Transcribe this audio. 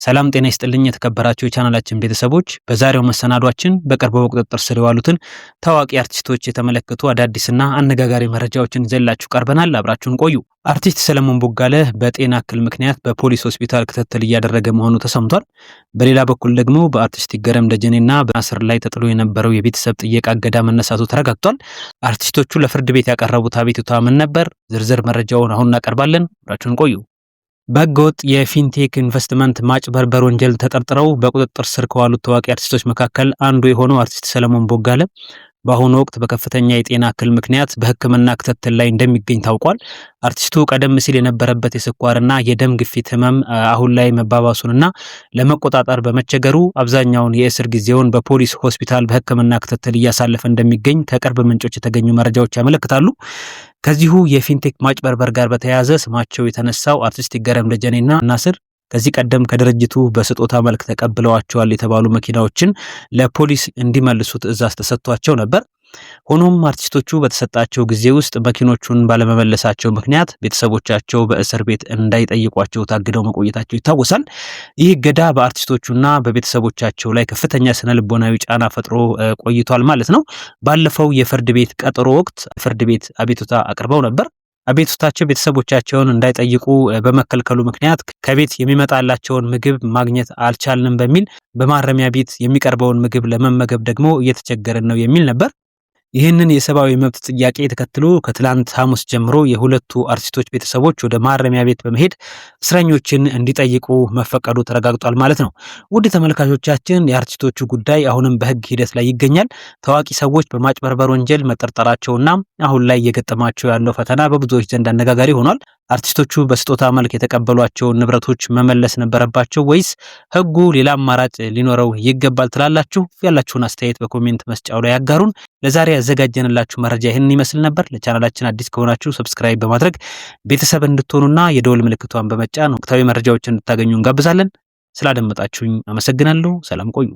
ሰላም ጤና ይስጥልኝ የተከበራችሁ የቻናላችን ቤተሰቦች፣ በዛሬው መሰናዷችን በቅርቡ በቁጥጥር ስር የዋሉትን ታዋቂ አርቲስቶች የተመለከቱ አዳዲስና አነጋጋሪ መረጃዎችን ይዘንላችሁ ቀርበናል። አብራችሁን ቆዩ። አርቲስት ሰለሞን ቦጋለ በጤና እክል ምክንያት በፖሊስ ሆስፒታል ክትትል እያደረገ መሆኑ ተሰምቷል። በሌላ በኩል ደግሞ በአርቲስት ይገረም ደጀኔና በናስር ላይ ተጥሎ የነበረው የቤተሰብ ጥየቃ እገዳ መነሳቱ ተረጋግጧል። አርቲስቶቹ ለፍርድ ቤት ያቀረቡት አቤቱታ ምን ነበር? ዝርዝር መረጃውን አሁን እናቀርባለን። አብራችሁን ቆዩ። በህገወጥ የፊንቴክ ኢንቨስትመንት ማጭበርበር ወንጀል ተጠርጥረው በቁጥጥር ስር ከዋሉት ታዋቂ አርቲስቶች መካከል አንዱ የሆነው አርቲስት ሰለሞን ቦጋለ በአሁኑ ወቅት በከፍተኛ የጤና እክል ምክንያት በሕክምና ክትትል ላይ እንደሚገኝ ታውቋል። አርቲስቱ ቀደም ሲል የነበረበት የስኳርና የደም ግፊት ህመም አሁን ላይ መባባሱንና ለመቆጣጠር በመቸገሩ አብዛኛውን የእስር ጊዜውን በፖሊስ ሆስፒታል በሕክምና ክትትል እያሳለፈ እንደሚገኝ ከቅርብ ምንጮች የተገኙ መረጃዎች ያመለክታሉ። ከዚሁ የፊንቴክ ማጭበርበር ጋር በተያያዘ ስማቸው የተነሳው አርቲስት ይገረም ደጀኔና ናስር ከዚህ ቀደም ከድርጅቱ በስጦታ መልክ ተቀብለዋቸዋል የተባሉ መኪናዎችን ለፖሊስ እንዲመልሱ ትዕዛዝ ተሰጥቷቸው ነበር። ሆኖም አርቲስቶቹ በተሰጣቸው ጊዜ ውስጥ መኪኖቹን ባለመመለሳቸው ምክንያት ቤተሰቦቻቸው በእስር ቤት እንዳይጠይቋቸው ታግደው መቆየታቸው ይታወሳል። ይህ እገዳ በአርቲስቶቹና በቤተሰቦቻቸው ላይ ከፍተኛ ስነልቦናዊ ጫና ፈጥሮ ቆይቷል ማለት ነው። ባለፈው የፍርድ ቤት ቀጠሮ ወቅት ፍርድ ቤት አቤቱታ አቅርበው ነበር። አቤቱታቸው ቤተሰቦቻቸውን እንዳይጠይቁ በመከልከሉ ምክንያት ከቤት የሚመጣላቸውን ምግብ ማግኘት አልቻልንም በሚል በማረሚያ ቤት የሚቀርበውን ምግብ ለመመገብ ደግሞ እየተቸገረን ነው የሚል ነበር። ይህንን የሰብአዊ መብት ጥያቄ ተከትሎ ከትላንት ሐሙስ ጀምሮ የሁለቱ አርቲስቶች ቤተሰቦች ወደ ማረሚያ ቤት በመሄድ እስረኞችን እንዲጠይቁ መፈቀዱ ተረጋግጧል ማለት ነው። ውድ ተመልካቾቻችን፣ የአርቲስቶቹ ጉዳይ አሁንም በሕግ ሂደት ላይ ይገኛል። ታዋቂ ሰዎች በማጭበርበር ወንጀል መጠርጠራቸውና አሁን ላይ እየገጠማቸው ያለው ፈተና በብዙዎች ዘንድ አነጋጋሪ ሆኗል። አርቲስቶቹ በስጦታ መልክ የተቀበሏቸውን ንብረቶች መመለስ ነበረባቸው ወይስ ሕጉ ሌላ አማራጭ ሊኖረው ይገባል ትላላችሁ? ያላችሁን አስተያየት በኮሜንት መስጫው ላይ ያጋሩን። ለዛሬ ያዘጋጀንላችሁ መረጃ ይህንን ይመስል ነበር። ለቻናላችን አዲስ ከሆናችሁ ሰብስክራይብ በማድረግ ቤተሰብ እንድትሆኑና የደወል ምልክቷን በመጫን ወቅታዊ መረጃዎችን እንድታገኙ እንጋብዛለን። ስላደመጣችሁኝ አመሰግናለሁ። ሰላም ቆዩ።